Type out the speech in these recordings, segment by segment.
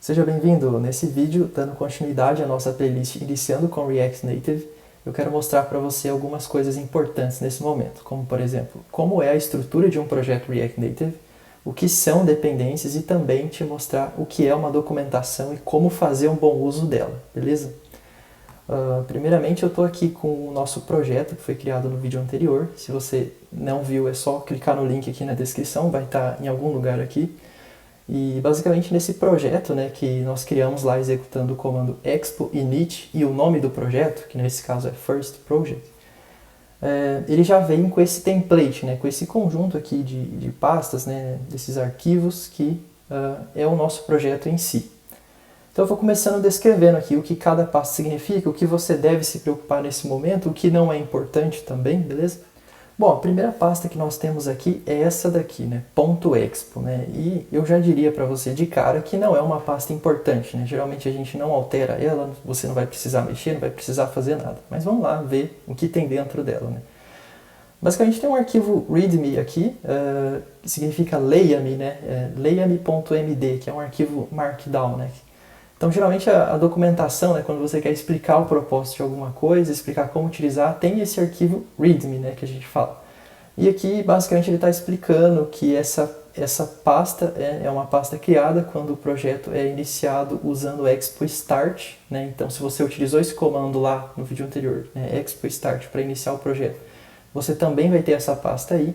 Seja bem-vindo! Nesse vídeo, dando continuidade à nossa playlist Iniciando com React Native, eu quero mostrar para você algumas coisas importantes nesse momento, como por exemplo, como é a estrutura de um projeto React Native, o que são dependências e também te mostrar o que é uma documentação e como fazer um bom uso dela, beleza? Primeiramente eu estou aqui com o nosso projeto que foi criado no vídeo anterior. Se você não viu, é só clicar no link aqui na descrição, vai estar em algum lugar aqui. E basicamente nesse projeto, né, que nós criamos lá executando o comando expo init e o nome do projeto, que nesse caso é first project, ele já vem com esse template, né, com esse conjunto aqui de pastas, né, desses arquivos que é o nosso projeto em si. Então eu vou começando descrevendo aqui o que cada pasta significa, o que você deve se preocupar nesse momento, o que não é importante também, beleza? Bom, a primeira pasta que nós temos aqui é essa daqui, né? .expo, né? E eu já diria para você de cara que não é uma pasta importante, né? Geralmente a gente não altera ela, você não vai precisar mexer, não vai precisar fazer nada. Mas vamos lá ver o que tem dentro dela, né? Basicamente tem um arquivo readme aqui, que significa leia-me, né? Leia-me.md, que é um arquivo markdown, né? Então, geralmente, a documentação, né, quando você quer explicar o propósito de alguma coisa, explicar como utilizar, tem esse arquivo README, né, que a gente fala. E aqui, basicamente, ele está explicando que essa pasta é uma pasta criada quando o projeto é iniciado usando expo start, né? Então, se você utilizou esse comando lá no vídeo anterior, né, expo start, para iniciar o projeto, você também vai ter essa pasta aí.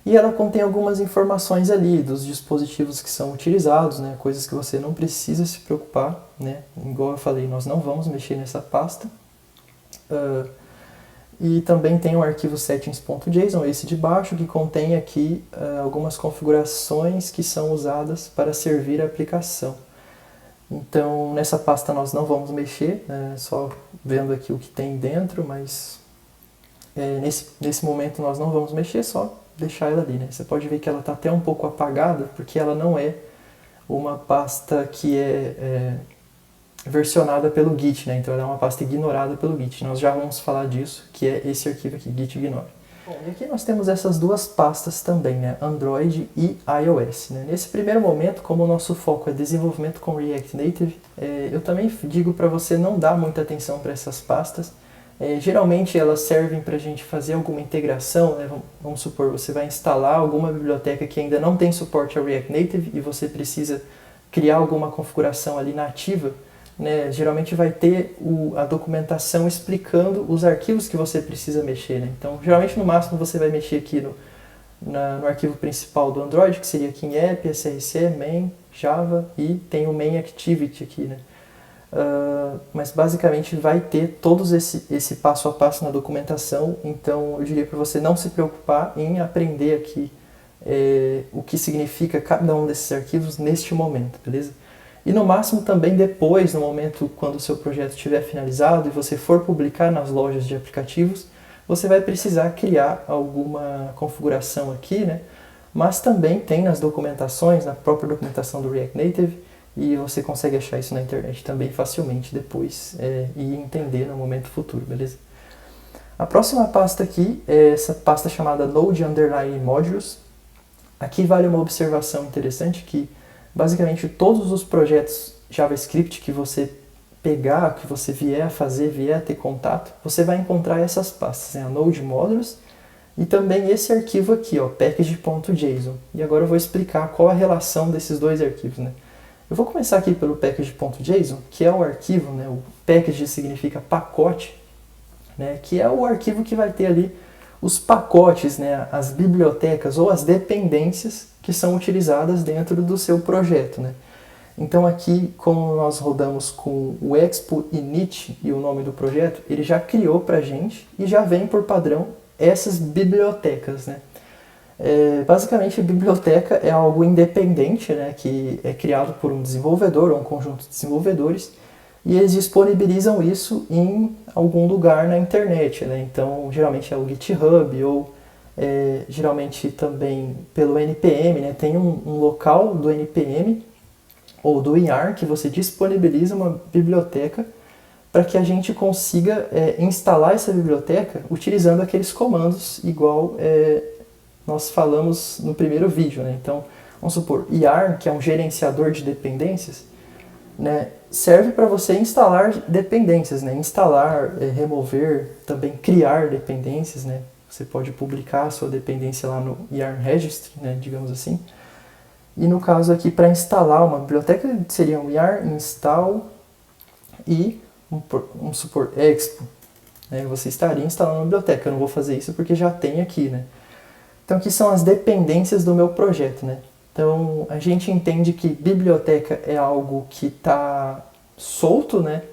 E ela contém algumas informações ali dos dispositivos que são utilizados, né, coisas que você não precisa se preocupar, né, igual eu falei, nós não vamos mexer nessa pasta. E também tem o arquivo settings.json, esse de baixo, que contém aqui algumas configurações que são usadas para servir a aplicação. Então nessa pasta nós não vamos mexer, né, só vendo aqui o que tem dentro, mas nesse momento nós não vamos mexer, só deixar ela ali, né? Você pode ver que ela está até um pouco apagada, porque ela não é uma pasta que é versionada pelo Git, né? Então ela é uma pasta ignorada pelo Git. Nós já vamos falar disso, que é esse arquivo aqui, git ignore. Bom, e aqui nós temos essas duas pastas também, né? Android e iOS, né? Nesse primeiro momento, como o nosso foco é desenvolvimento com React Native, eu também digo para você não dar muita atenção para essas pastas. Geralmente elas servem para a gente fazer alguma integração, né? Vamos supor, você vai instalar alguma biblioteca que ainda não tem suporte a React Native e você precisa criar alguma configuração ali nativa, né? Geralmente vai ter a documentação explicando os arquivos que você precisa mexer, né? Então, geralmente no máximo você vai mexer aqui no arquivo principal do Android, que seria aqui em app, src, main, java e tem o main activity aqui, né? Mas basicamente vai ter todos esse passo a passo na documentação, então eu diria para você não se preocupar em aprender aqui o que significa cada um desses arquivos neste momento, beleza? E no máximo também depois, no momento quando o seu projeto estiver finalizado e você for publicar nas lojas de aplicativos, você vai precisar criar alguma configuração aqui, né? Mas também tem nas documentações, na própria documentação do React Native, e você consegue achar isso na internet também facilmente depois e entender no momento futuro, beleza? A próxima pasta aqui é essa pasta chamada Node Underline Modules. Aqui vale uma observação interessante que basicamente todos os projetos JavaScript que você pegar, que você vier a fazer, vier a ter contato, você vai encontrar essas pastas, né? A Node Modules e também esse arquivo aqui, ó, package.json. E agora eu vou explicar qual a relação desses dois arquivos, né? Eu vou começar aqui pelo package.json, que é o arquivo, né, o package significa pacote, né, que é o arquivo que vai ter ali os pacotes, né, as bibliotecas ou as dependências que são utilizadas dentro do seu projeto, né. Então aqui, como nós rodamos com o expo init e o nome do projeto, ele já criou para a gente e já vem por padrão essas bibliotecas, né. Basicamente, a biblioteca é algo independente, né, que é criado por um desenvolvedor ou um conjunto de desenvolvedores e eles disponibilizam isso em algum lugar na internet, né? Então, geralmente é o GitHub ou geralmente também pelo NPM, né? Tem um local do NPM ou do YARN que você disponibiliza uma biblioteca para que a gente consiga instalar essa biblioteca utilizando aqueles comandos igual nós falamos no primeiro vídeo, né? Então, vamos supor, YARN, que é um gerenciador de dependências, né, serve para você instalar dependências, né, instalar, remover, também criar dependências, né. Você pode publicar a sua dependência lá no yarn registry, né, digamos assim. E no caso aqui, para instalar uma biblioteca, seria um yarn install e vamos supor expo. Né, você estaria instalando uma biblioteca. Eu não vou fazer isso porque já tem aqui, né. Então aqui são as dependências do meu projeto, né. Então a gente entende que biblioteca é algo que está solto, né,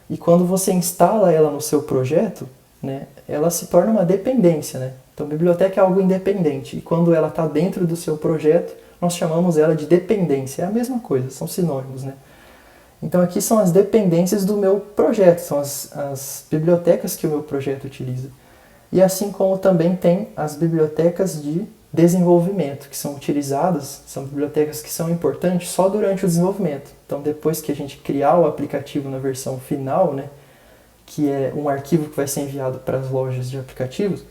e quando você instala ela no seu projeto, né, ela se torna uma dependência, né. Então biblioteca é algo independente, e quando ela está dentro do seu projeto, nós chamamos ela de dependência. É a mesma coisa, são sinônimos, né. Então aqui são as dependências do meu projeto, são as bibliotecas que o meu projeto utiliza. E assim como também tem as bibliotecas de desenvolvimento, que são utilizadas, são bibliotecas que são importantes só durante o desenvolvimento. Então depois que a gente criar o aplicativo na versão final, né, que é um arquivo que vai ser enviado para as lojas de aplicativos,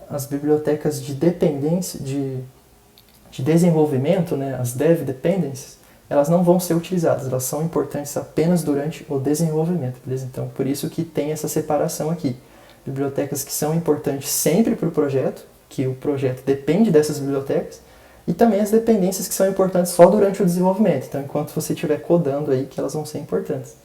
as bibliotecas de dependência, de desenvolvimento, né, as dev dependencies, elas não vão ser utilizadas, elas são importantes apenas durante o desenvolvimento, beleza? Então por isso que tem essa separação aqui. Bibliotecas que são importantes sempre para o projeto, que o projeto depende dessas bibliotecas, e também as dependências que são importantes só durante o desenvolvimento, então enquanto você estiver codando aí que elas vão ser importantes.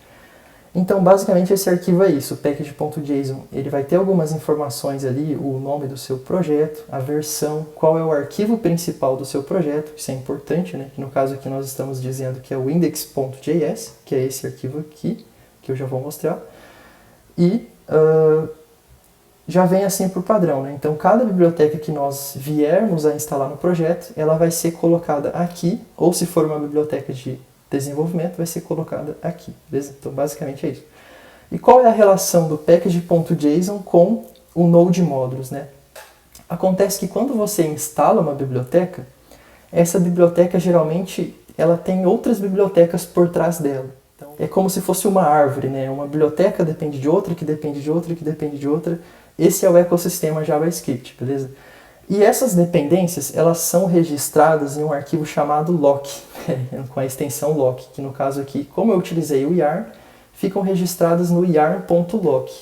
Então basicamente esse arquivo é isso, o package.json, ele vai ter algumas informações ali, o nome do seu projeto, a versão, qual é o arquivo principal do seu projeto, isso é importante, né? Que no caso aqui nós estamos dizendo que é o index.js, que é esse arquivo aqui, que eu já vou mostrar, e já vem assim por padrão, né? Então cada biblioteca que nós viermos a instalar no projeto, ela vai ser colocada aqui, ou se for uma biblioteca de desenvolvimento, vai ser colocada aqui, beleza? Então basicamente é isso. E qual é a relação do package.json com o Node Modules, né? Acontece que quando você instala uma biblioteca, essa biblioteca geralmente ela tem outras bibliotecas por trás dela. Então, é como se fosse uma árvore, né? Uma biblioteca depende de outra, que depende de outra, que depende de outra. Esse é o ecossistema JavaScript, beleza? E essas dependências, elas são registradas em um arquivo chamado lock, com a extensão lock, que no caso aqui, como eu utilizei o yarn, ficam registradas no yarn.lock.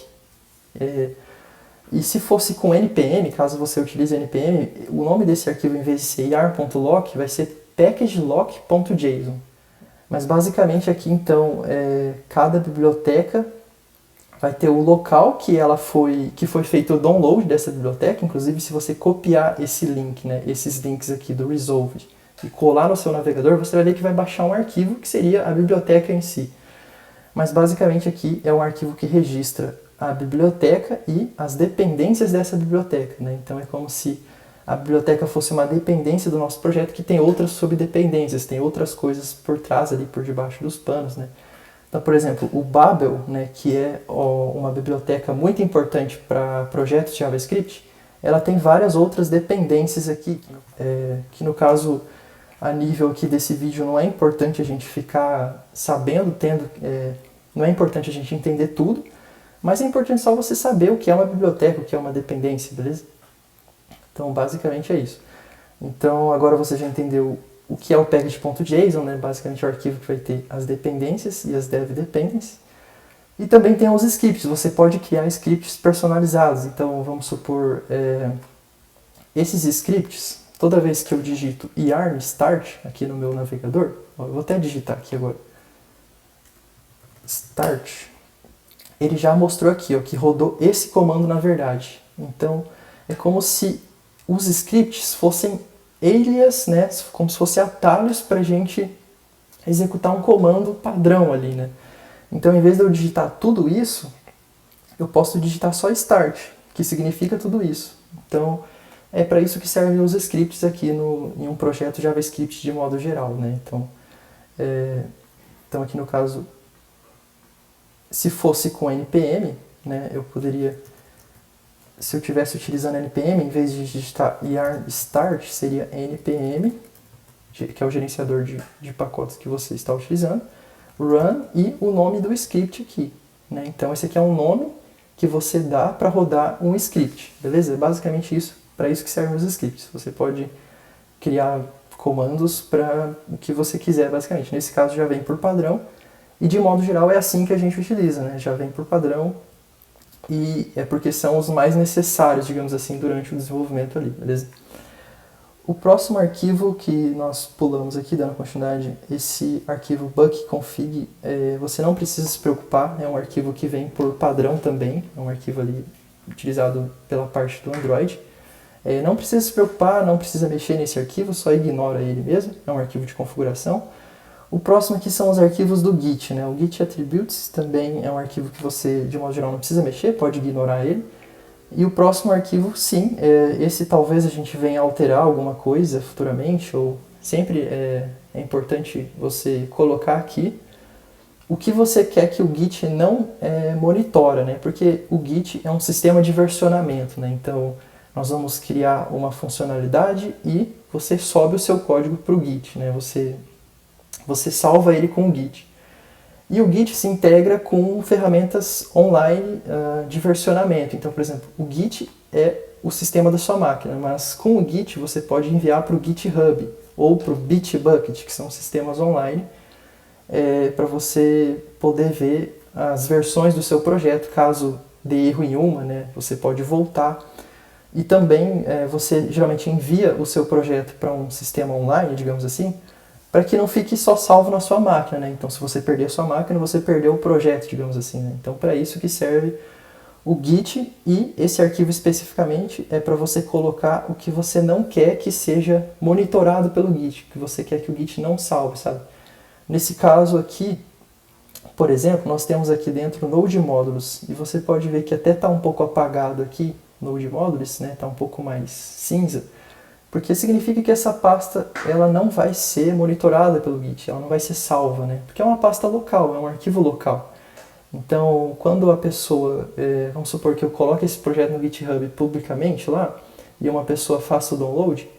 E se fosse com npm, caso você utilize npm, o nome desse arquivo, em vez de ser yarn.lock, vai ser packagelock.json. Mas basicamente aqui, então, cada biblioteca vai ter o local que foi feito o download dessa biblioteca. Inclusive, se você copiar esse link, né, esses links aqui do Resolved, e colar no seu navegador, você vai ver que vai baixar um arquivo que seria a biblioteca em si. Mas basicamente aqui é um arquivo que registra a biblioteca e as dependências dessa biblioteca, né? Então é como se a biblioteca fosse uma dependência do nosso projeto que tem outras subdependências, tem outras coisas por trás ali, por debaixo dos panos, né? Então, por exemplo, o Babel, né, que é uma biblioteca muito importante para projetos de JavaScript, ela tem várias outras dependências aqui, que no caso, a nível aqui desse vídeo, não é importante a gente ficar sabendo, não é importante a gente entender tudo, mas é importante só você saber o que é uma biblioteca, o que é uma dependência, beleza? Então, basicamente é isso. Então, agora você já entendeu o que é o package.json, né? Basicamente é o arquivo que vai ter as dependências e as dev dependencies. E também tem os scripts, você pode criar scripts personalizados. Então, vamos supor, esses scripts, toda vez que eu digito yarn start aqui no meu navegador, eu vou até digitar aqui agora, start, ele já mostrou aqui, ó, que rodou esse comando na verdade. Então, é como se os scripts fossem alias, né, como se fossem atalhos para a gente executar um comando padrão ali, né. Então, em vez de eu digitar tudo isso, eu posso digitar só start, que significa tudo isso. Então, é para isso que servem os scripts aqui em um projeto JavaScript de modo geral, né. Então aqui no caso, se fosse com npm, né, eu poderia, se eu estivesse utilizando npm, em vez de digitar yarn start, seria npm, que é o gerenciador de pacotes que você está utilizando, run e o nome do script aqui, né? Então esse aqui é um nome que você dá para rodar um script, beleza? É basicamente isso, para isso que servem os scripts. Você pode criar comandos para o que você quiser, basicamente. Nesse caso já vem por padrão, e de modo geral é assim que a gente utiliza, né? Já vem por padrão, e é porque são os mais necessários, digamos assim, durante o desenvolvimento ali, beleza? O próximo arquivo que nós pulamos aqui, dando continuidade, esse arquivo buckconfig, você não precisa se preocupar, é um arquivo que vem por padrão também, é um arquivo ali utilizado pela parte do Android. Não precisa se preocupar, não precisa mexer nesse arquivo, só ignora ele mesmo, é um arquivo de configuração. O próximo aqui são os arquivos do Git, né? O Git Attributes também é um arquivo que você, de modo geral, não precisa mexer, pode ignorar ele. E o próximo arquivo, sim, esse talvez a gente venha alterar alguma coisa futuramente, ou sempre é importante você colocar aqui o que você quer que o Git não monitora, né? Porque o Git é um sistema de versionamento, né? Então, nós vamos criar uma funcionalidade e você sobe o seu código para o Git, né? Você salva ele com o Git. E o Git se integra com ferramentas online de versionamento. Então, por exemplo, o Git é o sistema da sua máquina, mas com o Git você pode enviar para o GitHub ou para o Bitbucket, que são sistemas online, para você poder ver as versões do seu projeto. Caso dê erro em uma, né, você pode voltar. E também você geralmente envia o seu projeto para um sistema online, digamos assim, para que não fique só salvo na sua máquina, né? Então, se você perder a sua máquina, você perdeu o projeto, digamos assim, né? Então, para isso que serve o Git, e esse arquivo especificamente é para você colocar o que você não quer que seja monitorado pelo Git, que você quer que o Git não salve, sabe? Nesse caso aqui, por exemplo, nós temos aqui dentro Node Modules, e você pode ver que até está um pouco apagado aqui, Node Modules, né? Está um pouco mais cinza, porque significa que essa pasta ela não vai ser monitorada pelo Git, ela não vai ser salva, né? Porque é uma pasta local, é um arquivo local. Então, quando a pessoa, vamos supor que eu coloque esse projeto no GitHub publicamente lá, e uma pessoa faça o download,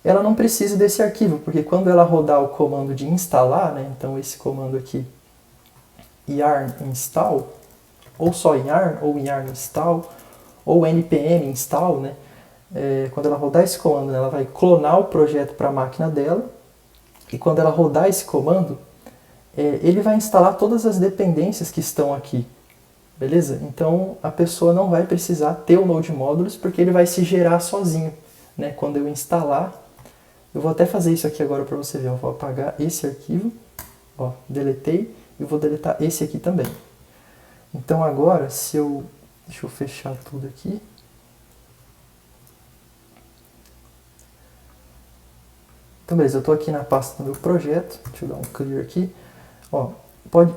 ela não precisa desse arquivo, porque quando ela rodar o comando de instalar, né? Então esse comando aqui, yarn install, ou só yarn, ou yarn install, ou npm install, né? Quando ela rodar esse comando, ela vai clonar o projeto para a máquina dela, e quando ela rodar esse comando, ele vai instalar todas as dependências que estão aqui, beleza? Então a pessoa não vai precisar ter o Node Modules, porque ele vai se gerar sozinho, né? Quando eu instalar, eu vou até fazer isso aqui agora para você ver, eu vou apagar esse arquivo, ó, deletei, e vou deletar esse aqui também. Então agora, deixa eu fechar tudo aqui. Então beleza, eu estou aqui na pasta do meu projeto, deixa eu dar um clear aqui. Ó,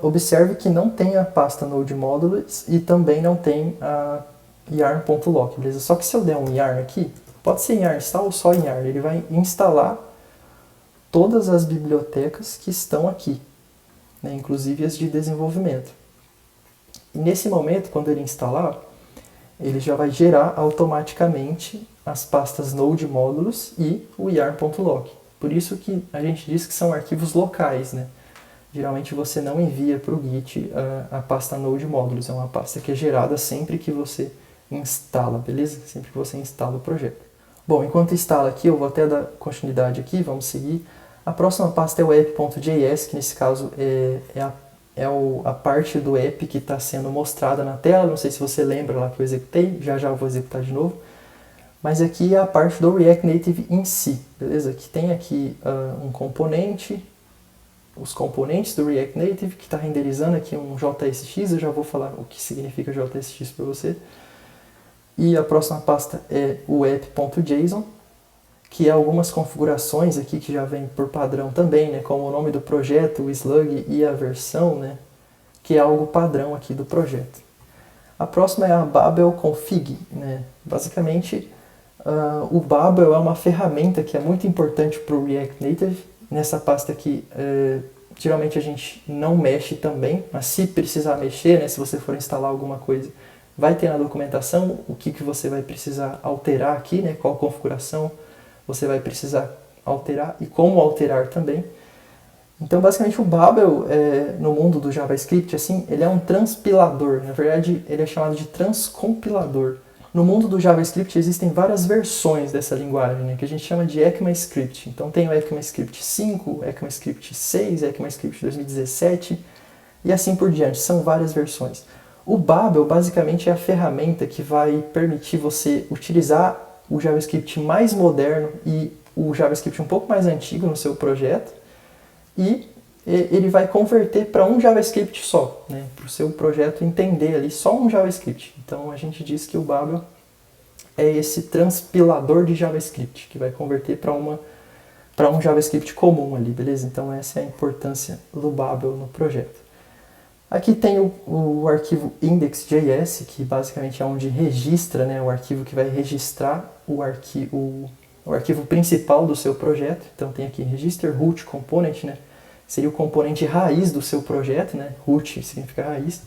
observe que não tem a pasta Node Modules e também não tem a yarn.lock, beleza? Só que se eu der um yarn aqui, pode ser yarn install ou só yarn, ele vai instalar todas as bibliotecas que estão aqui, né? Inclusive as de desenvolvimento. E nesse momento, quando ele instalar, ele já vai gerar automaticamente as pastas Node Modules e o yarn.lock. Por isso que a gente diz que são arquivos locais, né? Geralmente você não envia para o Git a pasta Node Modules, é uma pasta que é gerada sempre que você instala, beleza? Sempre que você instala o projeto. Bom, enquanto instala aqui, eu vou até dar continuidade aqui, vamos seguir. A próxima pasta é o app.js, que nesse caso a parte do app que está sendo mostrada na tela. Não sei se você lembra lá que eu executei, já eu vou executar de novo. Mas aqui é a parte do React Native em si, beleza? Que tem aqui um componente, os componentes do React Native, que está renderizando aqui um JSX, eu já vou falar o que significa JSX para você. E a próxima pasta é o app.json, que é algumas configurações aqui que já vem por padrão também, né? Como o nome do projeto, o slug e a versão, né? Que é algo padrão aqui do projeto. A próxima é a Babel Config, né? Basicamente, o Babel é uma ferramenta que é muito importante para o React Native. Nessa pasta aqui, geralmente a gente não mexe também, mas se precisar mexer, né, se você for instalar alguma coisa, vai ter na documentação o que você vai precisar alterar aqui, né, qual configuração você vai precisar alterar e como alterar também. Então, basicamente, o Babel, no mundo do JavaScript, assim, ele é um transpilador. Na verdade, ele é chamado de transcompilador. No mundo do JavaScript existem várias versões dessa linguagem, né, que a gente chama de ECMAScript. Então tem o ECMAScript 5, ECMAScript 6, ECMAScript 2017 e assim por diante. São várias versões. O Babel basicamente é a ferramenta que vai permitir você utilizar o JavaScript mais moderno e o JavaScript um pouco mais antigo no seu projeto e ele vai converter para um JavaScript só, né, para o seu projeto entender ali só um JavaScript. Então a gente diz que o Babel é esse transpilador de JavaScript, que vai converter para um JavaScript comum ali, beleza? Então essa é a importância do Babel no projeto. Aqui tem o arquivo index.js, que basicamente é onde registra, né, o arquivo que vai registrar o arquivo principal do seu projeto. Então tem aqui register root component, né? Seria o componente raiz do seu projeto, né? Root significa raiz.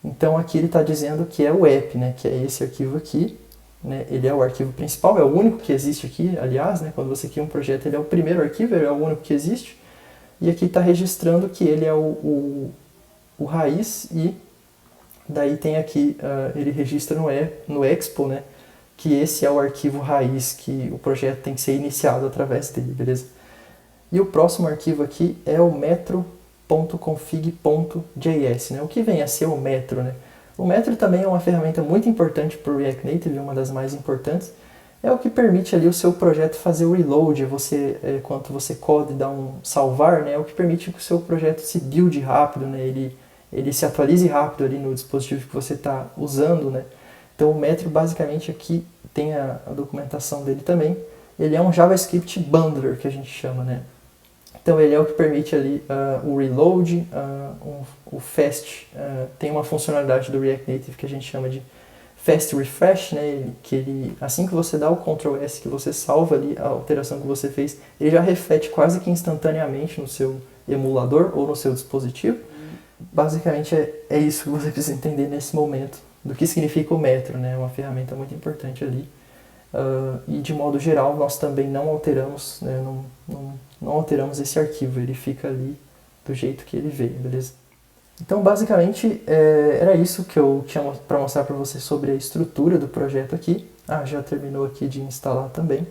Então aqui ele está dizendo que é o app, né? Que é esse arquivo aqui, né? Ele é o arquivo principal, é o único que existe aqui, aliás, né? Quando você cria um projeto, ele é o primeiro arquivo, ele é o único que existe. E aqui está registrando que ele é o raiz e daí tem aqui, ele registra no Expo, né? Que esse é o arquivo raiz que o projeto tem que ser iniciado através dele, beleza? E o próximo arquivo aqui é o metro.config.js, né? O que vem a ser o metro, né? O metro também é uma ferramenta muito importante para o React Native, uma das mais importantes. É o que permite ali o seu projeto fazer o reload, quando você code e dá um salvar, né? É o que permite que o seu projeto se build rápido, né? Ele se atualize rápido ali no dispositivo que você está usando, né? Então o metro basicamente aqui tem a documentação dele também. Ele é um JavaScript bundler, que a gente chama, né? Então ele é o que permite ali o reload, o fast, tem uma funcionalidade do React Native que a gente chama de fast refresh, né? Assim que você dá o Ctrl S, que você salva ali a alteração que você fez, ele já reflete quase que instantaneamente no seu emulador ou no seu dispositivo. Basicamente é isso que você precisa entender nesse momento, do que significa o metro, né? É uma ferramenta muito importante ali. E de modo geral nós também não alteramos, né? Não alteramos esse arquivo, ele fica ali do jeito que ele veio, beleza? Então basicamente era isso que eu tinha para mostrar para você sobre a estrutura do projeto aqui. Já terminou aqui de instalar também.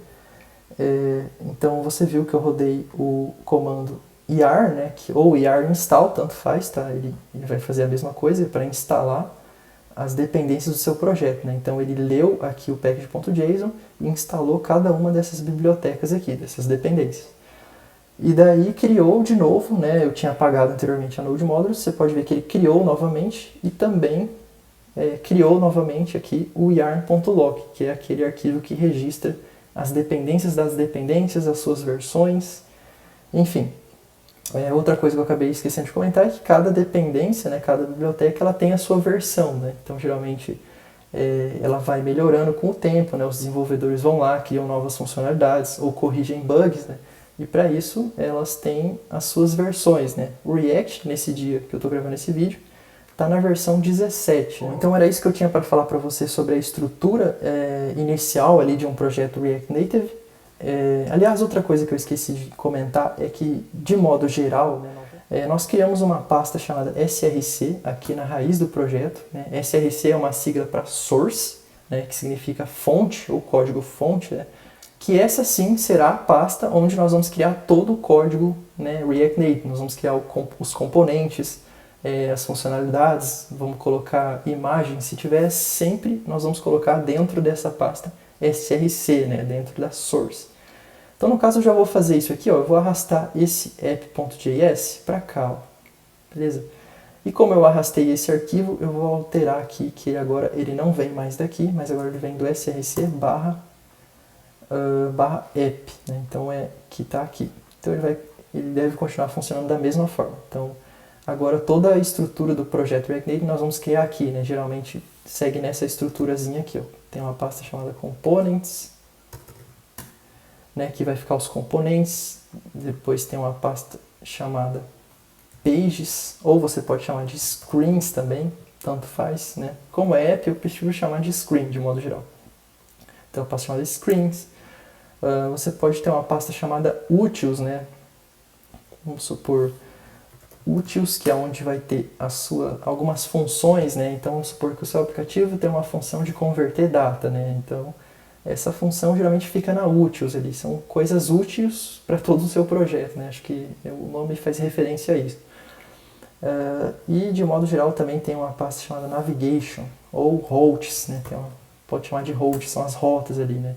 Então você viu que eu rodei o comando yar, né, ou yar install, tanto faz, tá? Ele vai fazer a mesma coisa para instalar as dependências do seu projeto, né? Então ele leu aqui o package.json e instalou cada uma dessas bibliotecas aqui, dessas dependências. E daí criou de novo, né? Eu tinha apagado anteriormente a Node Modules, você pode ver que ele criou novamente e também criou novamente aqui o yarn.log, que é aquele arquivo que registra as dependências das dependências, as suas versões, enfim. Outra coisa que eu acabei esquecendo de comentar é que cada dependência, né, cada biblioteca, ela tem a sua versão, né? Então geralmente ela vai melhorando com o tempo, né? Os desenvolvedores vão lá, criam novas funcionalidades ou corrigem bugs, né? E para isso elas têm as suas versões, né? O React, nesse dia que eu estou gravando esse vídeo, está na versão 17. Né? Então era isso que eu tinha para falar para você sobre a estrutura inicial ali de um projeto React Native. Aliás, outra coisa que eu esqueci de comentar é que, de modo geral, nós criamos uma pasta chamada src aqui na raiz do projeto. Né? src é uma sigla para source, né, que significa fonte ou código fonte, né? Que essa sim será a pasta onde nós vamos criar todo o código, né, React Native. Nós vamos criar os componentes, as funcionalidades, vamos colocar imagens, se tiver, sempre nós vamos colocar dentro dessa pasta src, né, dentro da source. Então no caso eu já vou fazer isso aqui, ó, eu vou arrastar esse app.js para cá, ó, beleza? E como eu arrastei esse arquivo, eu vou alterar aqui que agora ele não vem mais daqui, mas agora ele vem do src barra app, né? Então que está aqui. Então ele deve continuar funcionando da mesma forma. Então agora toda a estrutura do projeto React Native nós vamos criar aqui, né? Geralmente segue nessa estruturazinha aqui, ó. Tem uma pasta chamada components, né? Que vai ficar os componentes. Depois tem uma pasta chamada pages, ou você pode chamar de screens também, tanto faz, né? Como é app, eu prefiro chamar de screen de modo geral. Então a pasta chamada screens. Você pode ter uma pasta chamada utils, né? Vamos supor úteis, que é onde vai ter algumas funções, né? Então vamos supor que o seu aplicativo tem uma função de converter data, né? Então essa função geralmente fica na úteis ali, são coisas úteis para todo o seu projeto, né? Acho que o nome faz referência a isso. E de modo geral também tem uma pasta chamada Navigation, ou Routes, né? Pode chamar de Routes, são as rotas ali, né?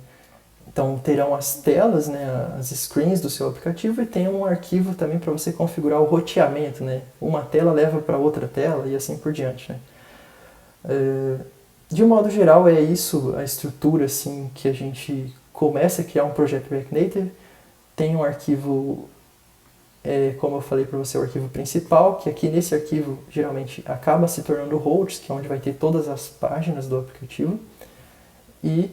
Então terão as telas, né, as screens do seu aplicativo e tem um arquivo também para você configurar o roteamento, né? Uma tela leva para outra tela e assim por diante, né? De modo geral é isso a estrutura assim que a gente começa a criar um projeto React Native. Tem um arquivo, como eu falei para você, o arquivo principal, que aqui nesse arquivo geralmente acaba se tornando o host, que é onde vai ter todas as páginas do aplicativo. E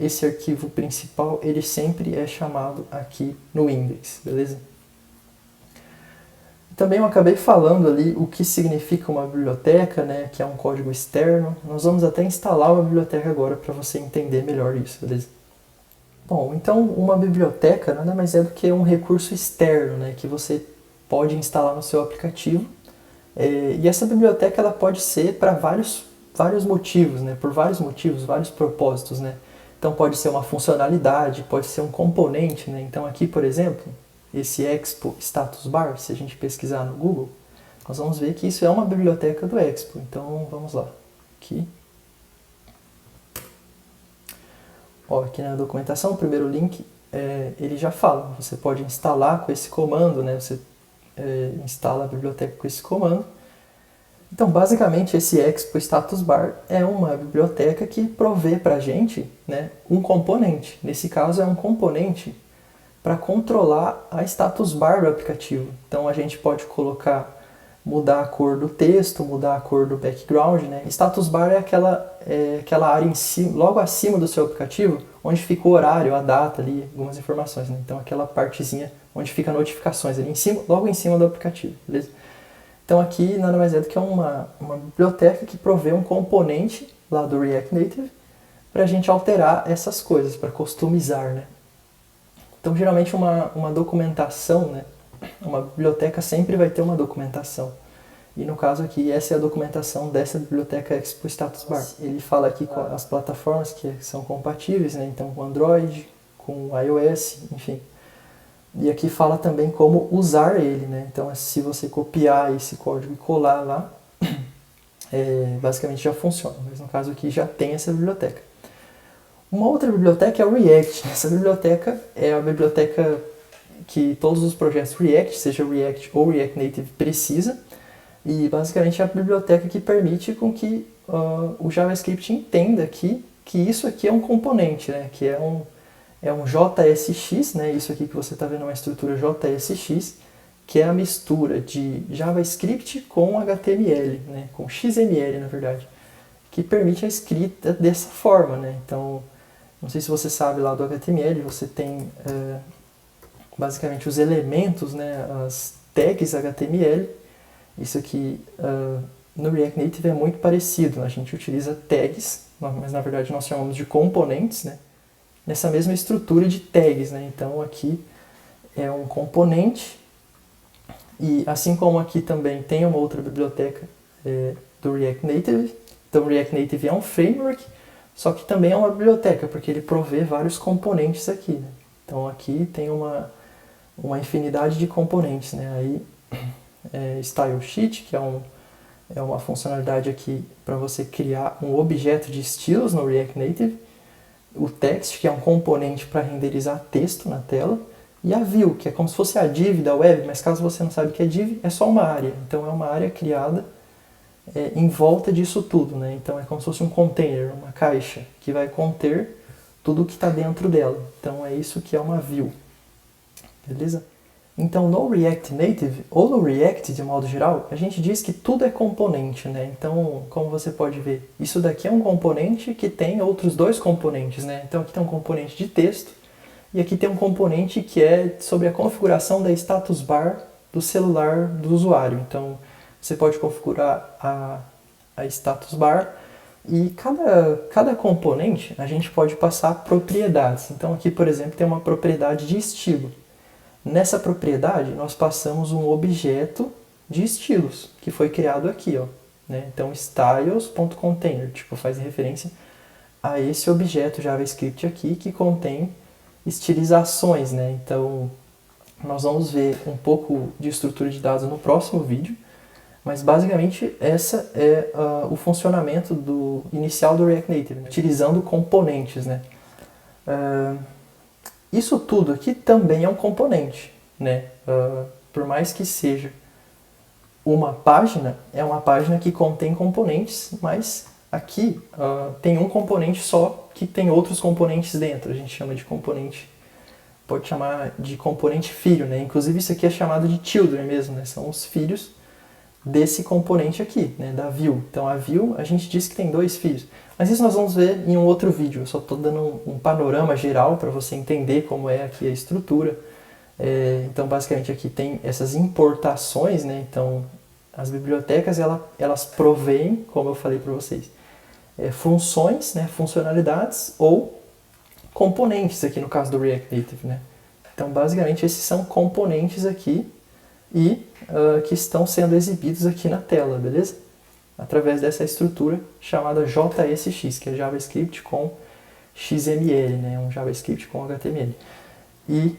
esse arquivo principal, ele sempre é chamado aqui no index, beleza? Também eu acabei falando ali o que significa uma biblioteca, né, que é um código externo. Nós vamos até instalar uma biblioteca agora para você entender melhor isso, beleza? Bom, então uma biblioteca nada mais é do que um recurso externo, né, que você pode instalar no seu aplicativo. E essa biblioteca ela pode ser para vários motivos, né, por vários motivos, vários propósitos, né. Então pode ser uma funcionalidade, pode ser um componente, né. Então aqui, por exemplo, esse Expo Status Bar, se a gente pesquisar no Google, nós vamos ver que isso é uma biblioteca do Expo. Então vamos lá. Aqui. Aqui na documentação, o primeiro link, ele já fala. Você pode instalar com esse comando, né? Você instala a biblioteca com esse comando. Então, basicamente, esse Expo Status Bar é uma biblioteca que provê para a gente, né, um componente. Nesse caso, é um componente para controlar a status bar do aplicativo. Então a gente pode mudar a cor do texto, mudar a cor do background, né? Status bar é aquela área em cima, logo acima do seu aplicativo, onde fica o horário, a data ali, algumas informações, né? Então aquela partezinha onde fica notificações ali em cima, logo em cima do aplicativo, beleza? Então aqui nada mais é do que uma biblioteca que provê um componente lá do React Native para a gente alterar essas coisas, para customizar, né? Então, geralmente, uma documentação, né? Uma biblioteca sempre vai ter uma documentação. E no caso aqui, essa é a documentação dessa biblioteca Expo Status Bar. Ele fala aqui com as plataformas que são compatíveis, né? Então, com Android, com iOS, enfim. E aqui fala também como usar ele, né? Então, se você copiar esse código e colar lá, basicamente já funciona. Mas no caso aqui já tem essa biblioteca. Uma outra biblioteca é o React. Essa biblioteca é a biblioteca que todos os projetos React, seja React ou React Native, precisa. E basicamente é a biblioteca que permite com que o JavaScript entenda que isso aqui é um componente, né? Que é um JSX, né? Isso aqui que você está vendo é uma estrutura JSX, que é a mistura de JavaScript com HTML, né? Com XML, na verdade, que permite a escrita dessa forma, né? Então, não sei se você sabe lá do HTML, você tem basicamente os elementos, né, as tags HTML. Isso aqui no React Native é muito parecido, a gente utiliza tags, mas na verdade nós chamamos de componentes, né, nessa mesma estrutura de tags, né. Então aqui é um componente, e assim como aqui também tem uma outra biblioteca do React Native. Então o React Native é um framework, só que também é uma biblioteca, porque ele provê vários componentes aqui, né? Então aqui tem uma infinidade de componentes, né? Aí Style Sheet, que é uma funcionalidade aqui para você criar um objeto de estilos no React Native. O Text, que é um componente para renderizar texto na tela. E a View, que é como se fosse a div da web, mas caso você não saiba o que é div, é só uma área. Então é uma área criada em volta disso tudo, né? Então é como se fosse um container, uma caixa, que vai conter tudo o que está dentro dela. Então é isso que é uma view. Beleza? Então no React Native, ou no React de modo geral, a gente diz que tudo é componente, né? Então, como você pode ver, isso daqui é um componente que tem outros dois componentes, né? Então aqui tem um componente de texto, e aqui tem um componente que é sobre a configuração da status bar do celular do usuário. Então, você pode configurar a status bar e cada componente a gente pode passar propriedades. Então aqui, por exemplo, tem uma propriedade de estilo. Nessa propriedade nós passamos um objeto de estilos, que foi criado aqui, ó, né? Então, styles.container, tipo, faz referência a esse objeto JavaScript aqui que contém estilizações, né? Então, nós vamos ver um pouco de estrutura de dados no próximo vídeo, mas basicamente essa é o funcionamento inicial do React Native, né? Utilizando componentes, né? Isso tudo aqui também é um componente, né? Por mais que seja uma página, é uma página que contém componentes, mas aqui tem um componente só que tem outros componentes dentro. A gente chama de componente, pode chamar de componente filho, né? Inclusive isso aqui é chamado de children mesmo, né? São os filhos desse componente aqui, né? Da view. Então a view, a gente diz que tem 2 filhos. Mas isso nós vamos ver em um outro vídeo. Eu só estou dando um panorama geral para você entender como é aqui a estrutura. Então basicamente aqui tem essas importações, né? Então as bibliotecas elas provêm, como eu falei para vocês, funções, né? Funcionalidades ou componentes aqui no caso do React Native, né? Então basicamente esses são componentes aqui e que estão sendo exibidos aqui na tela, beleza? Através dessa estrutura chamada JSX, que é JavaScript com XML, né? Um JavaScript com HTML. E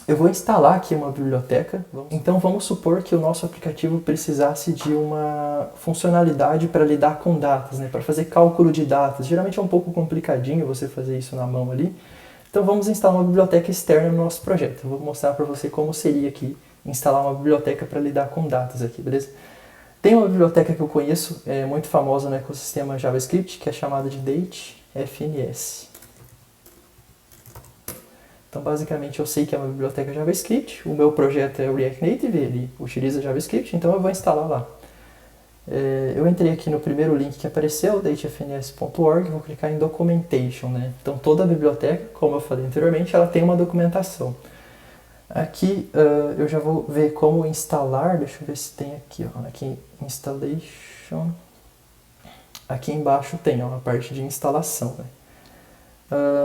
eu vou instalar aqui uma biblioteca. Então vamos supor que o nosso aplicativo precisasse de uma funcionalidade para lidar com datas, né? Para fazer cálculo de datas. Geralmente é um pouco complicadinho você fazer isso na mão ali. Então vamos instalar uma biblioteca externa no nosso projeto. Eu vou mostrar para você como seria aqui instalar uma biblioteca para lidar com datas aqui, beleza? Tem uma biblioteca que eu conheço, muito famosa no ecossistema JavaScript, que é chamada de DateFNS. Então, basicamente, eu sei que é uma biblioteca JavaScript, o meu projeto é o React Native, ele utiliza JavaScript, então eu vou instalar lá. Eu entrei aqui no primeiro link que apareceu, datefns.org, vou clicar em Documentation, né? Então, toda a biblioteca, como eu falei anteriormente, ela tem uma documentação. Aqui eu já vou ver como instalar, deixa eu ver se tem aqui, ó, aqui Installation, aqui embaixo tem ó, a parte de instalação, né?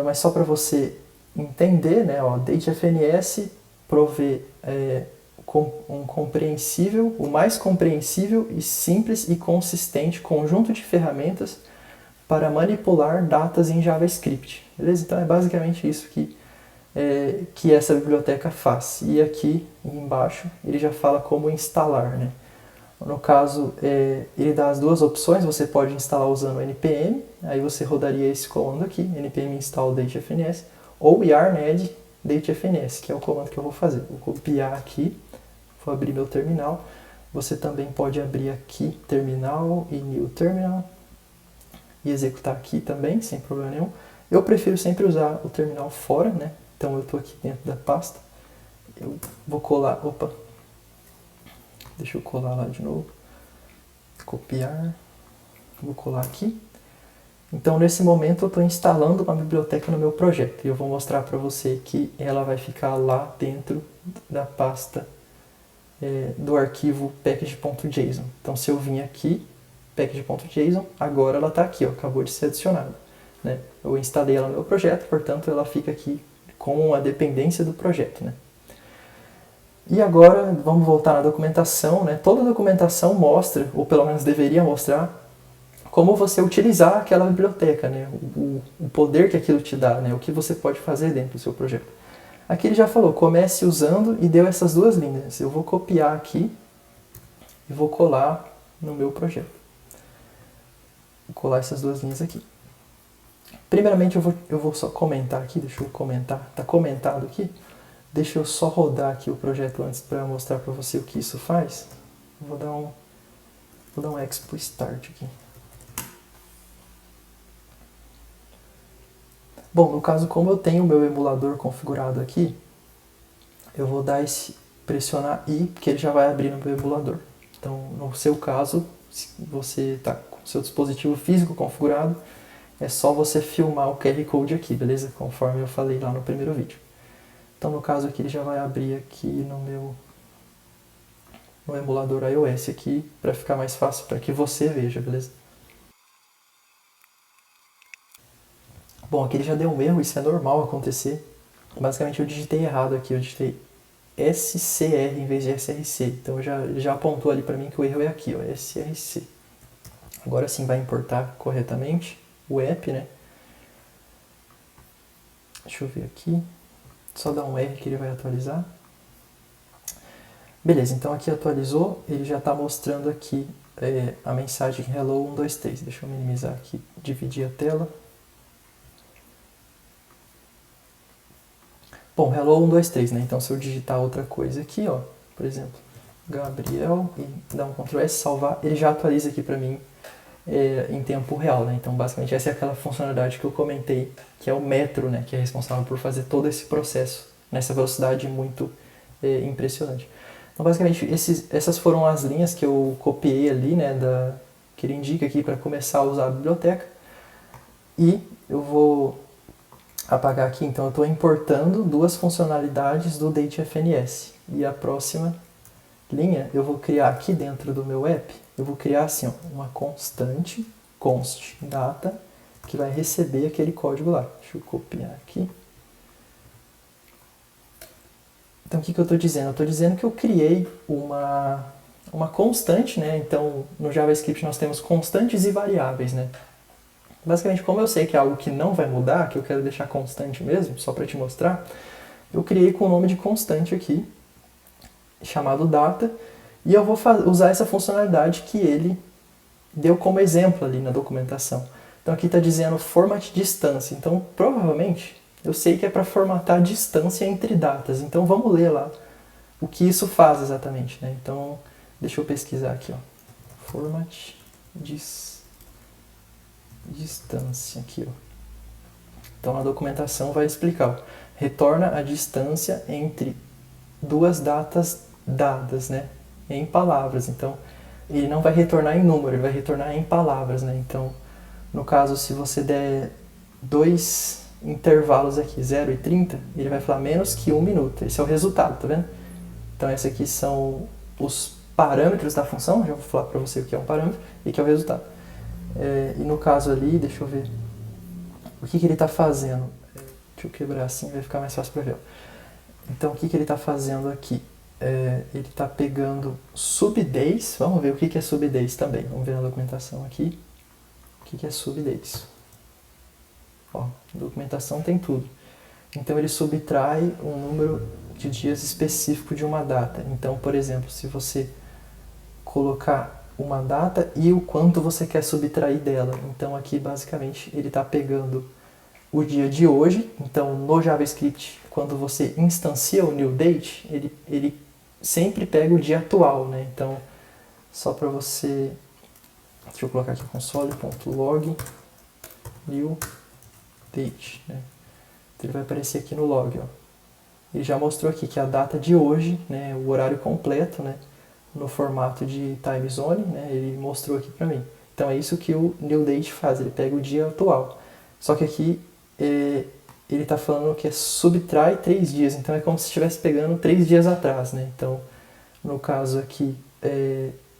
Mas só para você entender, né, ó, datefns provê um compreensível, o mais compreensível e simples e consistente conjunto de ferramentas para manipular datas em JavaScript, beleza? Então é basicamente isso que essa biblioteca faz. E aqui embaixo ele já fala como instalar, né? No caso, ele dá as duas opções, você pode instalar usando o npm, aí você rodaria esse comando aqui, npm install datefns, ou yarn-add datefns, que é o comando que eu vou fazer. Vou copiar aqui, vou abrir meu terminal, você também pode abrir aqui terminal e new terminal, e executar aqui também, sem problema nenhum. Eu prefiro sempre usar o terminal fora, né? Então eu estou aqui dentro da pasta, eu vou colar, deixa eu colar lá de novo, copiar, vou colar aqui. Então nesse momento eu estou instalando uma biblioteca no meu projeto e eu vou mostrar para você que ela vai ficar lá dentro da pasta do arquivo package.json. Então se eu vim aqui, package.json, agora ela está aqui, ó, acabou de ser adicionada, né? Eu instalei ela no meu projeto, portanto ela fica aqui com a dependência do projeto, né? E agora vamos voltar na documentação, né? Toda a documentação mostra, ou pelo menos deveria mostrar, como você utilizar aquela biblioteca, né? O poder que aquilo te dá, né? O que você pode fazer dentro do seu projeto. Aqui ele já falou, comece usando e deu essas duas linhas. Eu vou copiar aqui e vou colar no meu projeto. Vou colar essas duas linhas aqui. Primeiramente eu vou só comentar aqui, deixa eu comentar, está comentado aqui. Deixa eu só rodar aqui o projeto antes para mostrar para você o que isso faz. Vou dar um expo start aqui. Bom, no caso, como eu tenho o meu emulador configurado aqui, eu vou pressionar I, porque ele já vai abrir no meu emulador. Então, no seu caso, se você está com o seu dispositivo físico configurado, é só você filmar o QR Code aqui, beleza? Conforme eu falei lá no primeiro vídeo. Então, no caso aqui, ele já vai abrir aqui no emulador iOS aqui, para ficar mais fácil, para que você veja, beleza? Bom, aqui ele já deu um erro, isso é normal acontecer. Basicamente eu digitei errado aqui, eu digitei SCR em vez de SRC. Então já apontou ali para mim que o erro é aqui, ó, SRC. Agora sim vai importar corretamente o app, né? Deixa eu ver aqui. Só dar um R que ele vai atualizar. Beleza, então aqui atualizou, ele já está mostrando aqui a mensagem Hello 123. Deixa eu minimizar aqui, dividir a tela. Bom, Hello 123, né? Então se eu digitar outra coisa aqui, ó, por exemplo, Gabriel, e dar um Ctrl S, salvar, ele já atualiza aqui para mim em tempo real, né? Então basicamente essa é aquela funcionalidade que eu comentei, que é o metro, né? Que é responsável por fazer todo esse processo nessa velocidade muito impressionante. Então basicamente essas foram as linhas que eu copiei ali, né? Que ele indica aqui para começar a usar a biblioteca. E eu vou apagar aqui, então eu estou importando duas funcionalidades do DateFNS. E a próxima linha eu vou criar aqui dentro do meu app, eu vou criar assim, ó, uma constante, const data, que vai receber aquele código lá. Deixa eu copiar aqui. Então o que eu estou dizendo? Eu estou dizendo que eu criei uma constante, né? Então no JavaScript nós temos constantes e variáveis, né? Basicamente, como eu sei que é algo que não vai mudar, que eu quero deixar constante mesmo, só para te mostrar, eu criei com o nome de constante aqui, chamado data, e eu vou usar essa funcionalidade que ele deu como exemplo ali na documentação. Então aqui está dizendo format distância, então provavelmente eu sei que é para formatar a distância entre datas, então vamos ler lá o que isso faz exatamente, né? Então deixa eu pesquisar aqui, ó. Format distância aqui, ó. Então a documentação vai explicar, ó, retorna a distância entre duas datas dadas, né, em palavras. Então ele não vai retornar em número, ele vai retornar em palavras, né? Então no caso, se você der dois intervalos aqui, 0 e 30, ele vai falar menos que 1 minuto. Esse é o resultado, tá vendo? Então esses aqui são os parâmetros da função, já vou falar para você o que é um parâmetro e o que é o resultado. E no caso ali, deixa eu ver o que ele está fazendo. Deixa eu quebrar assim, vai ficar mais fácil para ver. Então o que ele está fazendo aqui? Ele está pegando subdays, vamos ver o que é subdays também. Vamos ver na documentação aqui o que é subdays. Ó, a documentação tem tudo. Então ele subtrai um número de dias específico de uma data. Então, por exemplo, se você colocar uma data e o quanto você quer subtrair dela. Então aqui basicamente ele está pegando o dia de hoje. Então no JavaScript, quando você instancia o new date, ele sempre pega o dia atual, né? Então só para você, deixa eu colocar aqui console.log new date, né? Então ele vai aparecer aqui no log, ó. Ele já mostrou aqui que a data de hoje, né, o horário completo, né, no formato de time zone, né, ele mostrou aqui para mim. Então é isso que o new date faz, ele pega o dia atual. Só que aqui ele está falando que subtrai 3 dias, então é como se estivesse pegando 3 dias atrás, né? Então, no caso aqui,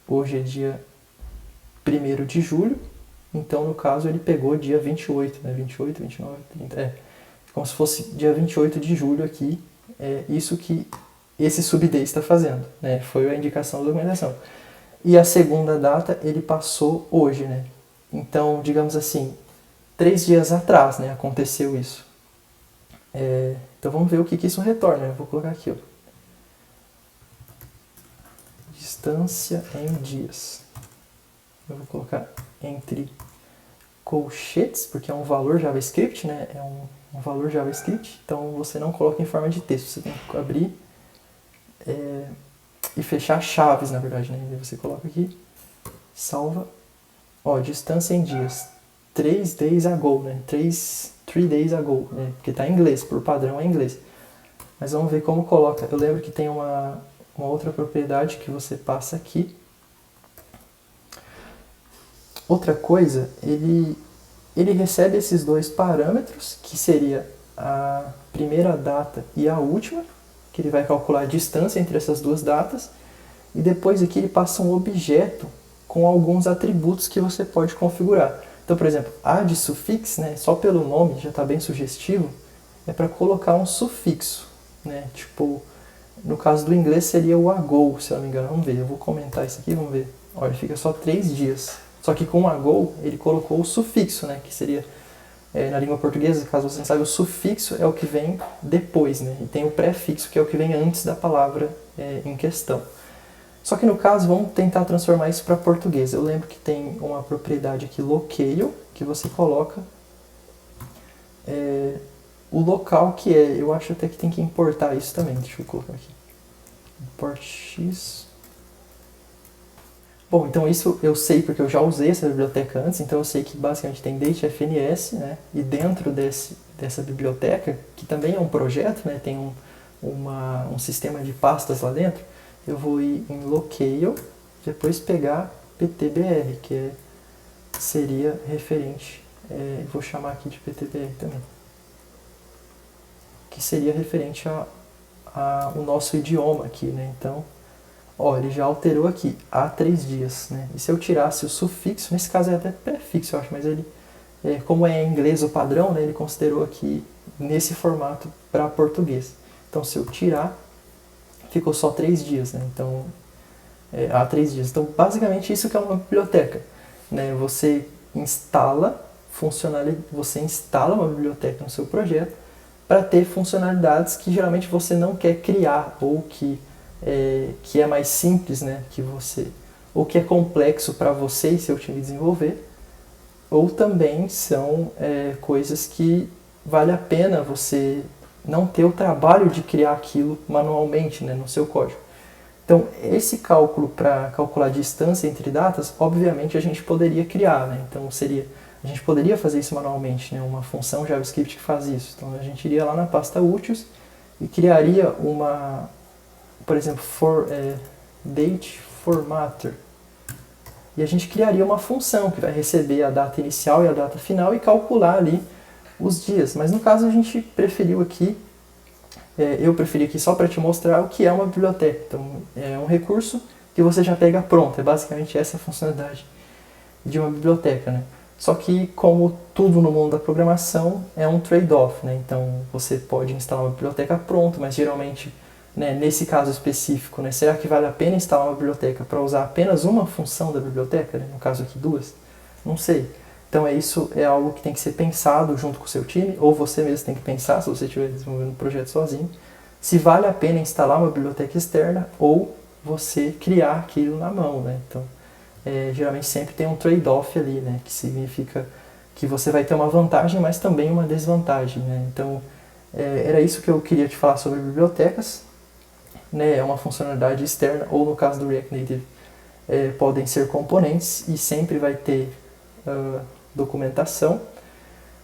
hoje é dia 1º de julho, então no caso ele pegou dia 28, né? 28, 29, 30, como se fosse dia 28 de julho aqui, isso que esse subday está fazendo, né? Foi a indicação da documentação. E a segunda data ele passou hoje, né? Então, digamos assim, 3 dias atrás, né, aconteceu isso. Então vamos ver o que isso retorna. Eu vou colocar aqui, ó. Distância em dias. Eu vou colocar entre colchetes, porque é um valor JavaScript, né? É um valor JavaScript. Então você não coloca em forma de texto. Você tem que abrir e fechar chaves, na verdade, né? E você coloca aqui, salva. Ó, distância em dias. 3 days ago, né? 3 days ago, né? Porque tá em inglês, por padrão é inglês. Mas vamos ver como coloca. Eu lembro que tem uma outra propriedade que você passa aqui. Outra coisa, ele recebe esses dois parâmetros, que seria a primeira data e a última, que ele vai calcular a distância entre essas duas datas, e depois aqui ele passa um objeto com alguns atributos que você pode configurar. Então, por exemplo, add suffix, né, só pelo nome já está bem sugestivo, é para colocar um sufixo, né, tipo No caso do inglês seria o ago, se eu não me engano. Vamos ver, eu vou comentar isso aqui, vamos ver. Olha, fica só 3 dias. Só que com o ago ele colocou o sufixo, né? Que seria, na língua portuguesa, caso você não saiba, o sufixo é o que vem depois, né? E tem o prefixo, que é o que vem antes da palavra em questão. Só que no caso, vamos tentar transformar isso para português. Eu lembro que tem uma propriedade aqui, loqueio, que você coloca o local que é. Eu acho até que tem que importar isso também. Deixa eu colocar aqui. Import X. Bom, então isso eu sei porque eu já usei essa biblioteca antes, então eu sei que basicamente tem datefns, né? E dentro dessa biblioteca, que também é um projeto, né? Tem um sistema de pastas lá dentro, eu vou ir em locale, depois pegar ptbr, que seria referente, vou chamar aqui de ptbr também, que seria referente ao nosso idioma aqui, né? Então, ó, ele já alterou aqui, há 3 dias, né? E se eu tirasse o sufixo, nesse caso é até prefixo, eu acho, mas ele, como é em inglês o padrão, né? Ele considerou aqui nesse formato para português. Então, se eu tirar, ficou só 3 dias, né? Então, há 3 dias. Então, basicamente, isso que é uma biblioteca, né? Você instala uma biblioteca no seu projeto para ter funcionalidades que geralmente você não quer criar ou que é mais simples, né? Ou que é complexo para você e seu time desenvolver, ou também são coisas que vale a pena você não ter o trabalho de criar aquilo manualmente, né, no seu código. Então, esse cálculo para calcular a distância entre datas, obviamente a gente poderia criar, né? Então, a gente poderia fazer isso manualmente, né? Uma função JavaScript que faz isso. Então, a gente iria lá na pasta úteis e criaria por exemplo, date formatter. E a gente criaria uma função que vai receber a data inicial e a data final e calcular ali os dias. Mas no caso a gente preferiu aqui, eu preferi aqui só para te mostrar o que é uma biblioteca. Então é um recurso que você já pega pronto, é basicamente essa a funcionalidade de uma biblioteca, né? Só que, como tudo no mundo da programação, é um trade-off, né? Então você pode instalar uma biblioteca pronta, mas geralmente, né, nesse caso específico, né, será que vale a pena instalar uma biblioteca para usar apenas uma função da biblioteca, né? No caso aqui 2? Não sei. Então isso é algo que tem que ser pensado junto com o seu time, ou você mesmo tem que pensar, se você estiver desenvolvendo um projeto sozinho, se vale a pena instalar uma biblioteca externa ou você criar aquilo na mão, né? Então, geralmente sempre tem um trade-off ali, né? Que significa que você vai ter uma vantagem, mas também uma desvantagem, né? Então, era isso que eu queria te falar sobre bibliotecas, né? É uma funcionalidade externa, ou no caso do React Native, podem ser componentes e sempre vai ter documentação.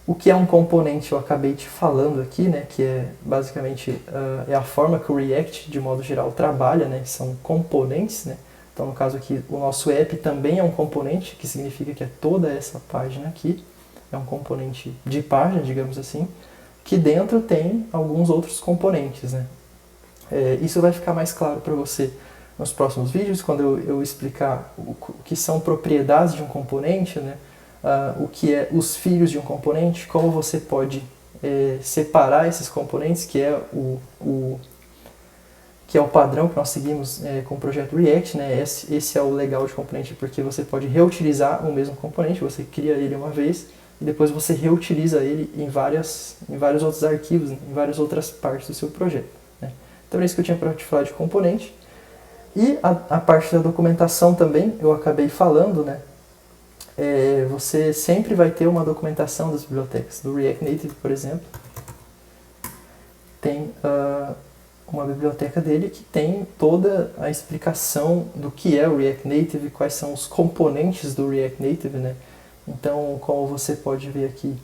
O que é um componente eu acabei te falando aqui, né? Que é basicamente é a forma que o React, de modo geral, trabalha, né? São componentes, né? Então, no caso aqui, o nosso app também é um componente, que significa que é toda essa página aqui. É um componente de página, digamos assim, que dentro tem alguns outros componentes, né? Isso vai ficar mais claro para você nos próximos vídeos, quando eu explicar o que são propriedades de um componente, né? O que é os filhos de um componente, como você pode separar esses componentes, que é o padrão que nós seguimos com o projeto React, né? Esse é o legal de componente, porque você pode reutilizar o mesmo componente, você cria ele uma vez e depois você reutiliza ele em vários outros arquivos, né? Em várias outras partes do seu projeto, né? Então é isso que eu tinha para te falar de componente. E a parte da documentação também, eu acabei falando, né? Você sempre vai ter uma documentação das bibliotecas. Do React Native, por exemplo, tem uma biblioteca dele que tem toda a explicação do que é o React Native, quais são os componentes do React Native, né? Então, como você pode ver aqui,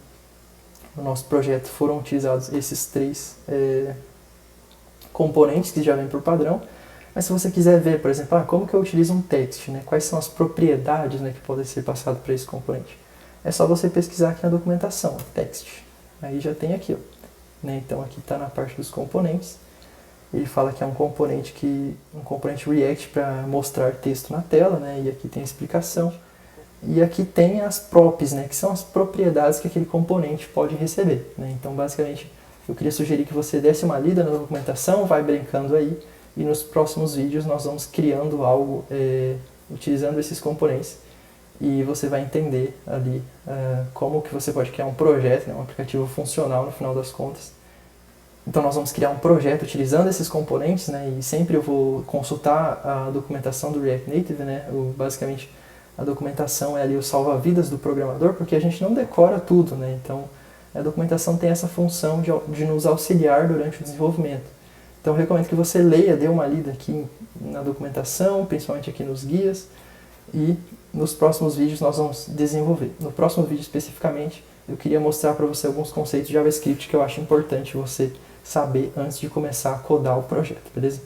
no nosso projeto foram utilizados esses 3 componentes que já vêm por padrão. Mas se você quiser ver, por exemplo, como que eu utilizo um text, né? Quais são as propriedades, né, que podem ser passadas para esse componente? É só você pesquisar aqui na documentação, text. Aí já tem aqui, ó, né? Então aqui está na parte dos componentes. Ele fala que é um componente React para mostrar texto na tela, né? E aqui tem a explicação. E aqui tem as props, né? Que são as propriedades que aquele componente pode receber, né? Então, basicamente, eu queria sugerir que você desse uma lida na documentação, vai brincando aí, e nos próximos vídeos nós vamos criando algo utilizando esses componentes e você vai entender ali como que você pode criar um projeto, né, um aplicativo funcional no final das contas. Então nós vamos criar um projeto utilizando esses componentes, né, e sempre eu vou consultar a documentação do React Native, né, basicamente a documentação é ali o salva-vidas do programador, porque a gente não decora tudo, né, então a documentação tem essa função de nos auxiliar durante o desenvolvimento. Então eu recomendo que você leia, dê uma lida aqui na documentação, principalmente aqui nos guias, e nos próximos vídeos nós vamos desenvolver. No próximo vídeo especificamente, eu queria mostrar para você alguns conceitos de JavaScript que eu acho importante você saber antes de começar a codar o projeto, beleza?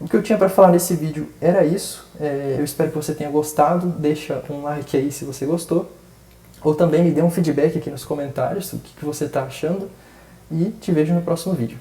O que eu tinha para falar nesse vídeo era isso. Eu espero que você tenha gostado. Deixa um like aí se você gostou. Ou também me dê um feedback aqui nos comentários, o que você está achando. E te vejo no próximo vídeo.